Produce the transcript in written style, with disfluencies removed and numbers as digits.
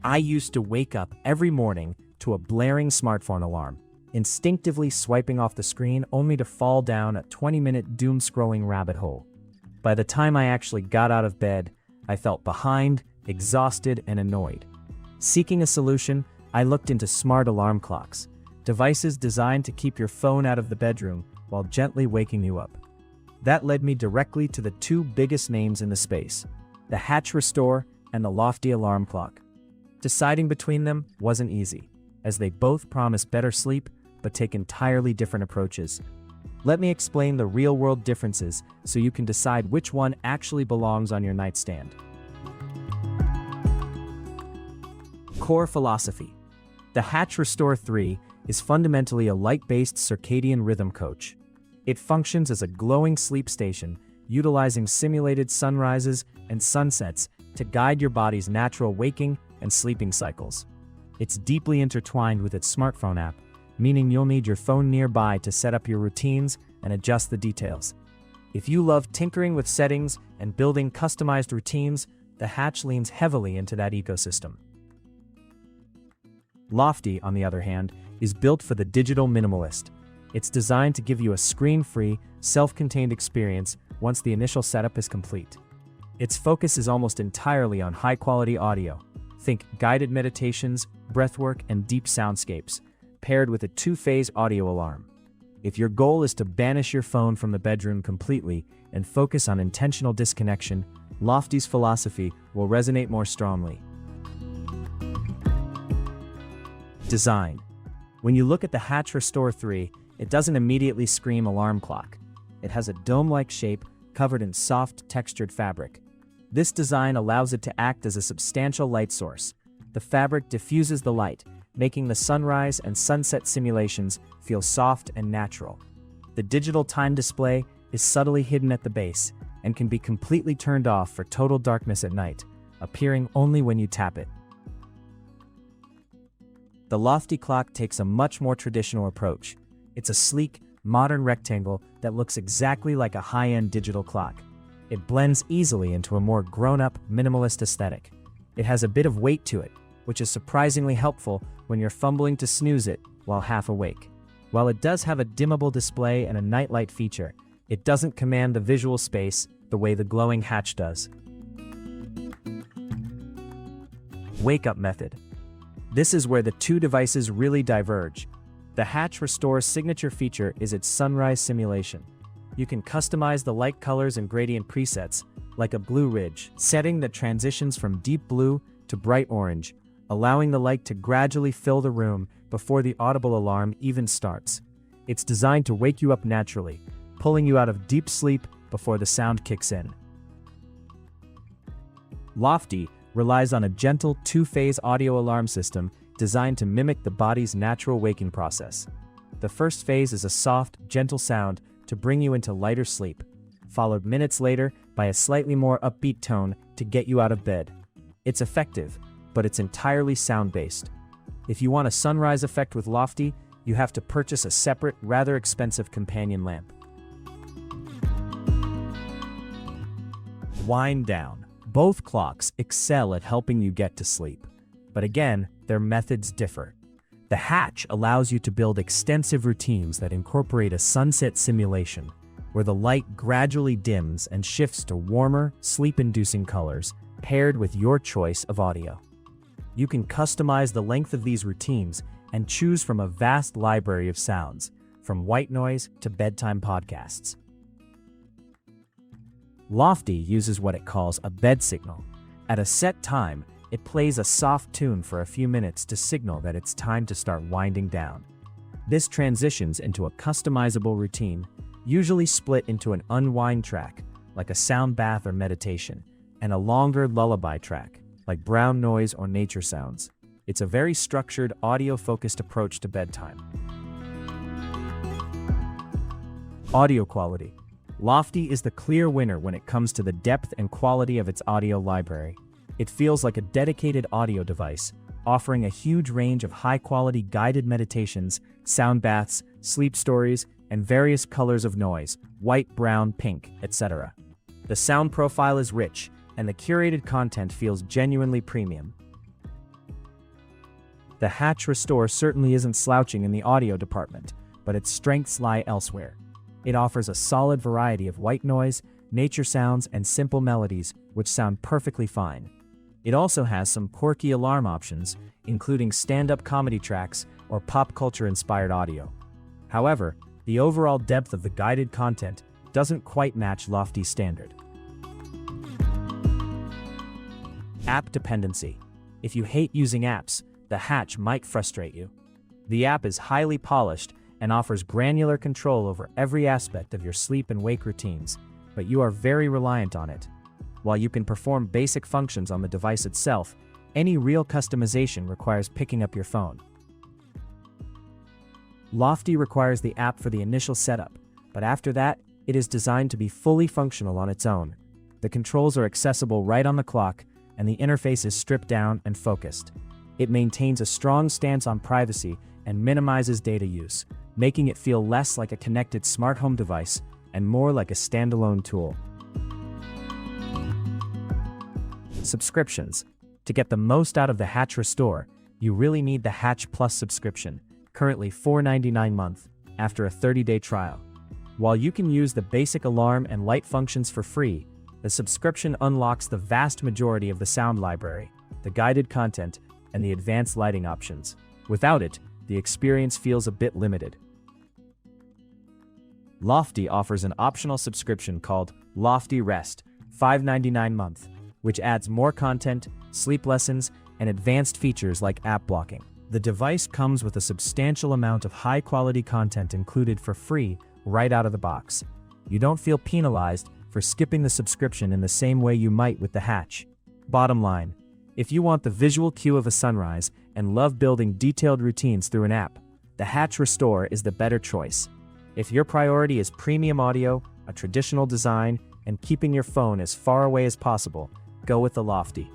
I used to wake up every morning to a blaring smartphone alarm, instinctively swiping off the screen only to fall down a 20-minute doom-scrolling rabbit hole. By the time I actually got out of bed, I felt behind, exhausted, and annoyed. Seeking a solution, I looked into smart alarm clocks, devices designed to keep your phone out of the bedroom while gently waking you up. That led me directly to the two biggest names in the space, the Hatch Restore and the Loftie Alarm Clock. Deciding between them wasn't easy, as they both promise better sleep but take entirely different approaches. Let me explain the real-world differences so you can decide which one actually belongs on your nightstand. Core philosophy. The Hatch Restore 3 is fundamentally a light-based circadian rhythm coach. It functions as a glowing sleep station, utilizing simulated sunrises and sunsets to guide your body's natural waking and sleeping cycles. It's deeply intertwined with its smartphone app, meaning you'll need your phone nearby to set up your routines and adjust the details. If you love tinkering with settings and building customized routines, the Hatch leans heavily into that ecosystem. Loftie, on the other hand, is built for the digital minimalist. It's designed to give you a screen-free, self-contained experience once the initial setup is complete. Its focus is almost entirely on high-quality audio. Think guided meditations, breathwork, and deep soundscapes, paired with a two-phase audio alarm. If your goal is to banish your phone from the bedroom completely and focus on intentional disconnection, Loftie's philosophy will resonate more strongly. Design. When you look at the Hatch Restore 3, it doesn't immediately scream alarm clock. It has a dome-like shape covered in soft, textured fabric. This design allows it to act as a substantial light source. The fabric diffuses the light, making the sunrise and sunset simulations feel soft and natural. The digital time display is subtly hidden at the base and can be completely turned off for total darkness at night, appearing only when you tap it. The Loftie clock takes a much more traditional approach. It's a sleek, modern rectangle that looks exactly like a high-end digital clock. It blends easily into a more grown-up, minimalist aesthetic. It has a bit of weight to it, which is surprisingly helpful when you're fumbling to snooze it while half awake. While it does have a dimmable display and a nightlight feature, it doesn't command the visual space the way the glowing Hatch does. Wake-up method. This is where the two devices really diverge. The Hatch Restore's signature feature is its sunrise simulation. You can customize the light colors and gradient presets, like a blue ridge, setting that transitions from deep blue to bright orange, allowing the light to gradually fill the room before the audible alarm even starts. It's designed to wake you up naturally, pulling you out of deep sleep before the sound kicks in. Loftie relies on a gentle two-phase audio alarm system designed to mimic the body's natural waking process. The first phase is a soft, gentle sound to bring you into lighter sleep, followed minutes later by a slightly more upbeat tone to get you out of bed. It's effective, but it's entirely sound-based. If you want a sunrise effect with Loftie, you have to purchase a separate, rather expensive companion lamp. Wind down. Both clocks excel at helping you get to sleep. But again, their methods differ. The Hatch allows you to build extensive routines that incorporate a sunset simulation, where the light gradually dims and shifts to warmer, sleep-inducing colors, paired with your choice of audio. You can customize the length of these routines and choose from a vast library of sounds, from white noise to bedtime podcasts. Loftie uses what it calls a bed signal. At a set time, it plays a soft tune for a few minutes to signal that it's time to start winding down. This transitions into a customizable routine, usually split into an unwind track, like a sound bath or meditation, and a longer lullaby track, like brown noise or nature sounds. It's a very structured, audio-focused approach to bedtime. Audio quality. Loftie is the clear winner when it comes to the depth and quality of its audio library. It feels like a dedicated audio device, offering a huge range of high-quality guided meditations, sound baths, sleep stories, and various colors of noise, white, brown, pink, etc. The sound profile is rich, and the curated content feels genuinely premium. The Hatch Restore certainly isn't slouching in the audio department, but its strengths lie elsewhere. It offers a solid variety of white noise, nature sounds, and simple melodies, which sound perfectly fine. It also has some quirky alarm options, including stand-up comedy tracks or pop culture-inspired audio. However, the overall depth of the guided content doesn't quite match Loftie's standard. App dependency. If you hate using apps, the Hatch might frustrate you. The app is highly polished and offers granular control over every aspect of your sleep and wake routines, but you are very reliant on it. While you can perform basic functions on the device itself, any real customization requires picking up your phone. Loftie requires the app for the initial setup, but after that, it is designed to be fully functional on its own. The controls are accessible right on the clock, and the interface is stripped down and focused. It maintains a strong stance on privacy and minimizes data use, making it feel less like a connected smart home device and more like a standalone tool. Subscriptions. To get the most out of the Hatch Restore, you really need the Hatch Plus subscription, currently $4.99 a month, after a 30-day trial. While you can use the basic alarm and light functions for free, the subscription unlocks the vast majority of the sound library, the guided content, and the advanced lighting options. Without it, the experience feels a bit limited. Loftie offers an optional subscription called Loftie Rest, $5.99 a month, which adds more content, sleep lessons, and advanced features like app blocking. The device comes with a substantial amount of high-quality content included for free right out of the box. You don't feel penalized for skipping the subscription in the same way you might with the Hatch. Bottom line, if you want the visual cue of a sunrise and love building detailed routines through an app, the Hatch Restore is the better choice. If your priority is premium audio, a traditional design, and keeping your phone as far away as possible, go with the Loftie.